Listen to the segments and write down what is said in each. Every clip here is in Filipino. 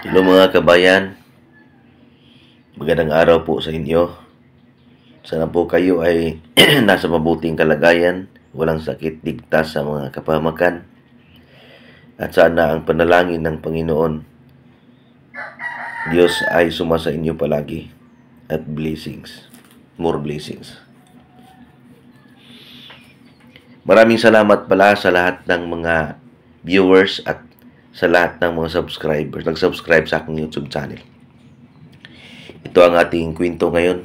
Hello mga kabayan, magandang araw po sa inyo. Sana po kayo ay nasa mabuting kalagayan, walang sakit, ligtas sa mga kapahamakan. At sana ang panalangin ng Panginoon, Diyos ay sumasa inyo palagi at blessings, more blessings. Maraming salamat pala sa lahat ng mga viewers at sa lahat ng mga subscribers, nag-subscribe sa aking YouTube channel. Ito ang ating kwento ngayon.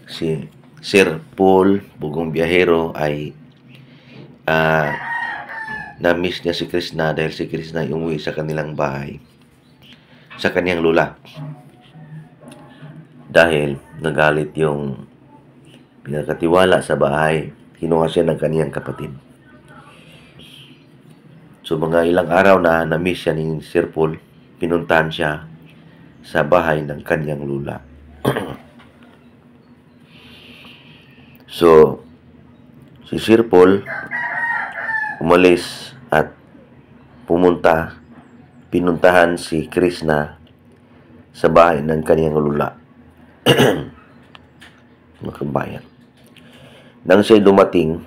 Si Sir Paul, Bugong Biyahero, ay na-miss niya si Krishna dahil si Krishna ay umuwi sa kanilang bahay, sa kanyang lula. Dahil nagalit yung pinakatiwala sa bahay, kinuha siya ng kaniyang kapatid. So mga ilang araw na na-miss siya ni Sir Paul, pinuntahan siya sa bahay ng kanyang lula. So, si Sir Paul umalis at pinuntahan si Krishna sa bahay ng kanyang lula. Makabayan. Nang siya dumating,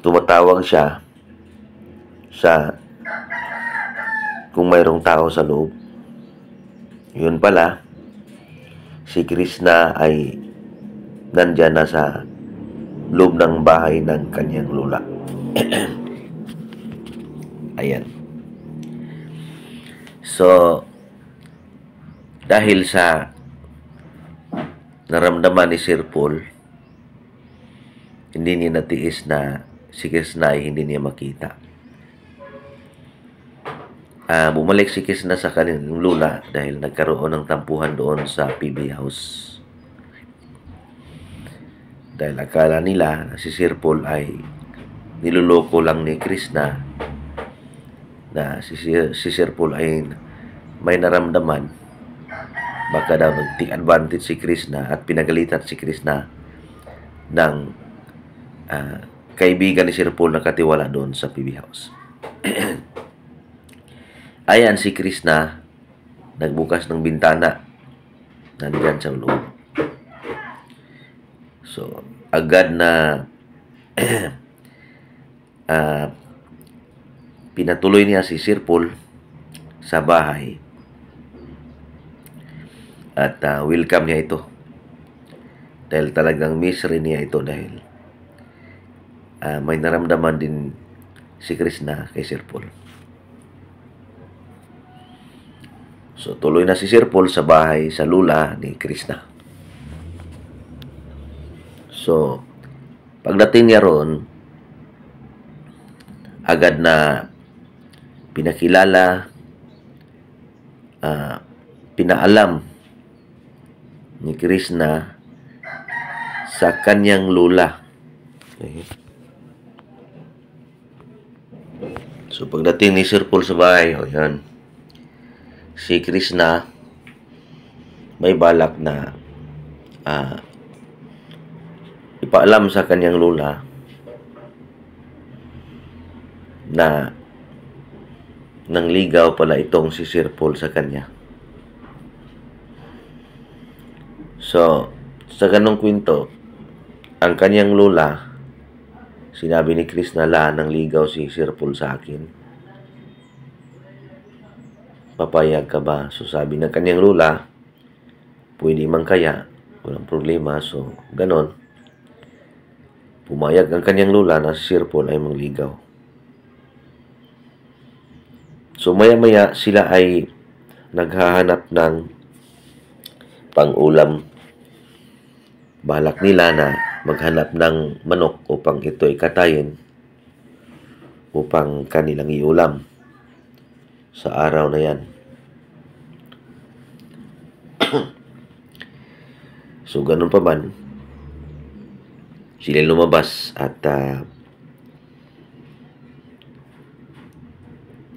tumatawag siya sa kung mayroong tao sa loob. Yun pala, si Krishna ay nandyan na sa loob ng bahay ng kanyang lula. Ayan. So, dahil sa naramdaman ni Sir Paul, hindi niya natiis na si Krishna ay hindi niya makita. Bumalik si Krishna sa kanyang lula dahil nagkaroon ng tampuhan doon sa PB House. Dahil akala nila na si Sir Paul ay niloloko lang ni Krishna, na si Sir Paul ay may naramdaman, baka daw nag-take advantage si Krishna at pinagalitan si Krishna ng kaibigan ni Sir Paul na katiwala doon sa PB House. Ayan, si Krishna nagbukas ng bintana nandyan sa loob. So, agad na pinatuloy niya si Sir Paul sa bahay at welcome niya ito dahil talagang miss rin niya ito dahil may naramdaman din si Krishna kay Sir Paul. So, tuloy na si Sir Paul sa bahay, sa lula ni Krishna. So, pagdating niya roon, agad na pinakilala, pinaalam ni Krishna sa kanyang lula. Okay. So, pagdating ni Sir Paul sa bahay, yan, si Krishna may balak na ipaalam sa kanyang lula na nangligaw pala itong si Sir Paul sa kanya. So, sa ganong kwento, ang kanyang lula, sinabi ni Krishna, nangligaw si Sir Paul sa akin. Papayag ka ba? So, sabi ng kanyang lula, pwede man kaya, walang problema. So, ganon. Pumayag ang kanyang lula na si Sir Paul ay mangligaw. So, maya-maya sila ay naghahanap ng pang-ulam. Balak nila na maghanap ng manok upang ito ay katayin upang kanilang iulam sa araw na yan. So, ganun pa man, sila lumabas at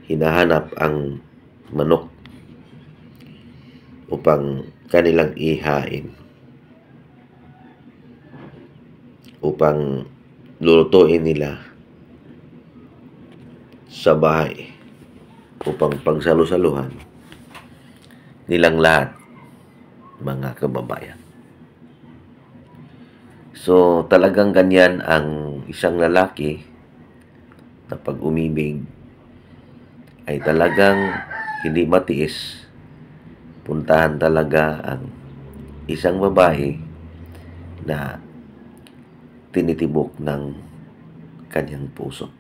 hinahanap ang manok upang kanilang ihain, upang lulutuin nila sa bahay upang pagsalu-saluhan nilang lahat, mga kababayan. So, talagang ganyan ang isang lalaki na pag umibig ay talagang hindi matiis. Puntahan talaga ang isang babae na tinitibok ng kanyang puso.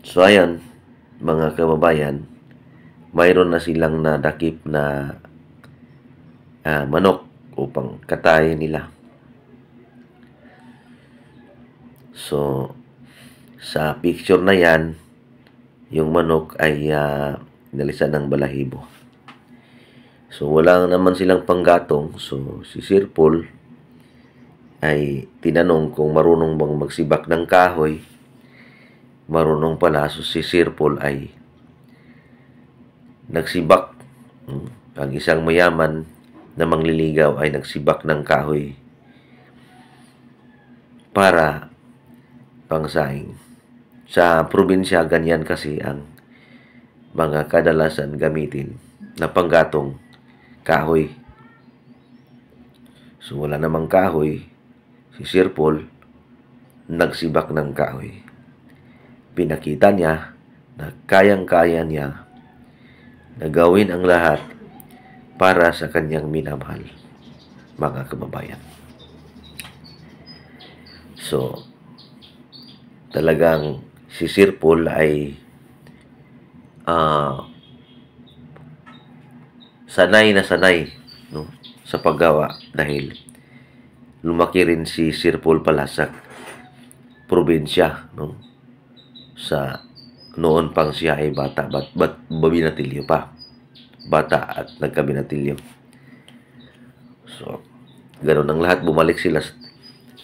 So, ayan, mga kababayan, mayroon na silang nadakip na manok upang katayin nila. So, sa picture na yan, yung manok ay inalisan ng balahibo. So, wala naman silang panggatong. So, si Sir Paul ay tinanong kung marunong bang magsibak ng kahoy. Marunong pala. So, si Sir Paul ay nagsibak. Ang isang mayaman na mangliligaw ay nagsibak ng kahoy para pangsaing. Sa probinsya, ganyan kasi ang mga kadalasan gamitin na panggatong kahoy. So, wala namang kahoy. Si Sir Paul nagsibak ng kahoy. Pinakita niya na kayang-kaya niya na gawin ang lahat para sa kanyang minamahal, mga kababayan. So, talagang si Sir Paul ay sanay na sanay, no, sa paggawa dahil lumaki rin si Sir Paul pala sa probinsya, no, sa noon pang siya ay bata, binatilyo pa. Bata at nagkabinatilyo. So, ganun ang lahat. Bumalik sila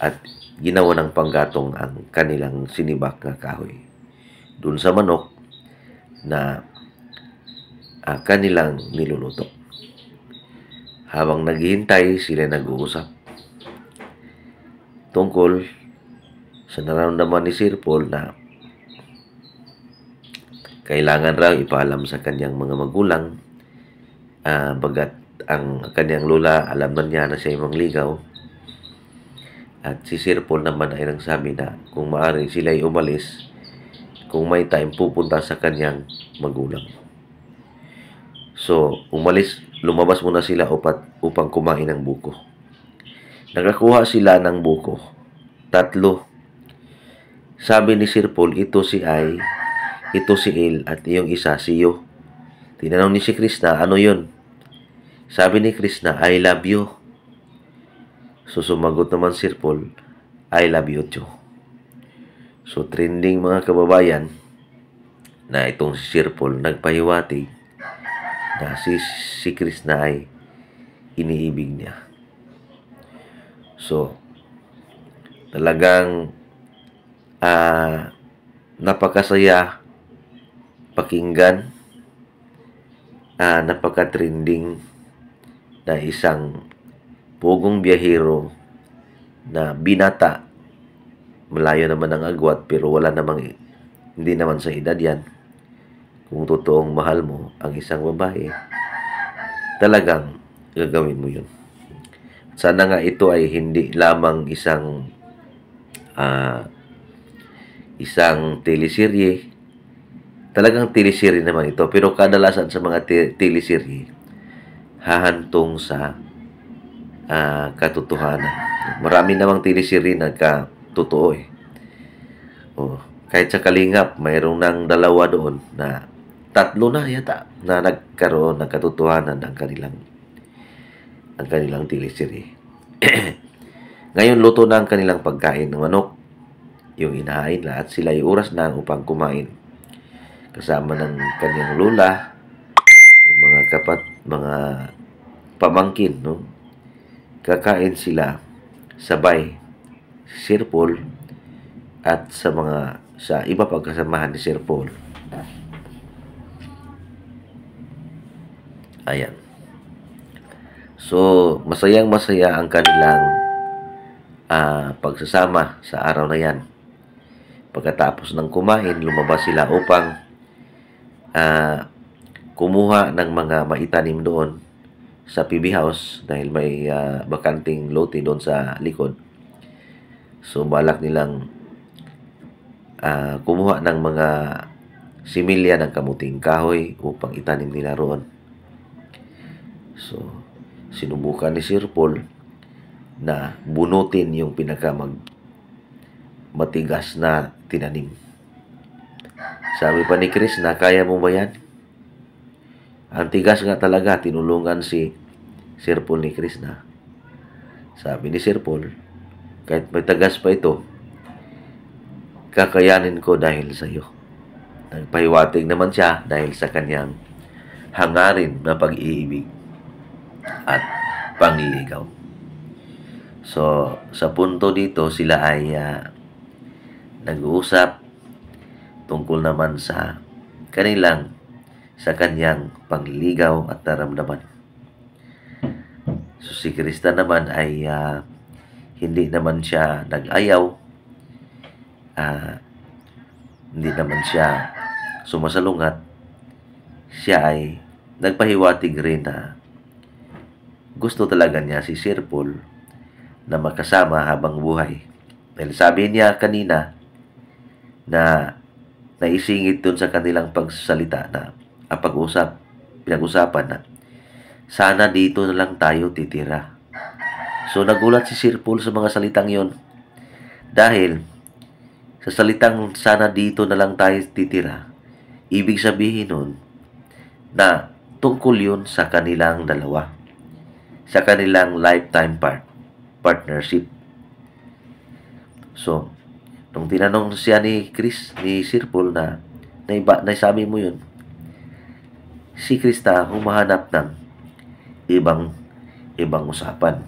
at ginawa ng panggatong ang kanilang sinibak na kahoy dun sa manok na kanilang niluluto. Habang naghihintay, sila nag-uusap tungkol sa nararamdaman ni Sir Paul na kailangan raw ipaalam sa kanyang mga magulang, bagat ang kanyang lola alam na niya na siya ay mangligaw. At si Sir Paul naman ay nagsabi na kung maaari sila ay umalis, kung may time pupunta sa kanyang magulang. So, lumabas muna sila upang kumain ng buko. Nakakuha sila ng buko, 3. Sabi ni Sir Paul, ito si Il, at yung isa si Yo. Tinanong ni si Krishna, ano yun? Sabi ni Krishna, I love you. So, sumagot naman Sir Paul, I love you too. So, trending, mga kababayan, na itong si Sir Paul nagpahiwatig na si Krishna ay iniibig niya. So, talagang napakasaya pakinggan, napaka-trending na isang pugong biyahero na binata. Malayo naman ang agwat, pero hindi naman sa edad yan. Kung totoong mahal mo ang isang babae, talagang gagawin mo yun. Sana nga ito ay hindi lamang isang teleserye. Talagang teleserye naman ito, pero kadalasan sa mga teleserye hahantong sa katotohanan. Marami namang teleserye na totoo kahit sa Kalingap, mayroong nang 2 doon na 3 na yata na nagkaroon ng katotohanan ang kanilang teleserye. Ngayon, luto na ang kanilang pagkain ng manok. Yung inahain na at sila ay oras na upang kumain. Kasama ng kanyang lola, yung mga pamangkin, no? Kakain sila sabay si Sir Paul at sa iba pang kasamahan ni Sir Paul. Ayan. So, masayang-masaya ang kanilang pagsasama sa araw na yan. Pagkatapos ng kumain, lumabas sila upang kumuha ng mga maitanim doon sa PB House dahil may bakanting lote doon sa likod. So, balak nilang kumuha ng mga similya ng kamuting kahoy upang itanim nila roon. So, sinubukan ni Sir Paul na bunutin yung matigas na tinanim. Sabi pa ni Chris na, kaya mo ba yan? Ang tigas nga talaga, tinulungan si Sir Paul ni Chris na. Sabi ni Sir Paul, kahit may tagas pa ito, kakayanin ko dahil sa iyo. Nagpahiwatig naman siya dahil sa kanyang hangarin na pag-iibig at pangliligaw. So, sa punto dito, sila ay nag-uusap tungkol naman sa kanyang pangliligaw at naramdaman. So, si Krista naman ay hindi naman siya nag-ayaw, hindi naman siya sumasalungat. Siya ay nagpahiwatig rin na gusto talaga niya si Sir Paul na makasama habang buhay. Dahil sabi niya kanina na naisingit dun sa kanilang pagsasalita na pinag-usapan na sana dito na lang tayo titira. So, nagulat si Sir Paul sa mga salitang yon dahil sa salitang sana dito na lang tayo titira, ibig sabihin nun na tungkol yun sa kanilang dalawa, sa kanilang lifetime partnership. So, nung tinanong siya ni Sir Paul na naisabi mo yun, si Krista humahanap ng ibang usapan.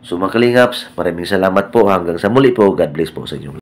So, mga kalingaps, maraming salamat po. Hanggang sa muli po. God bless po sa inyo.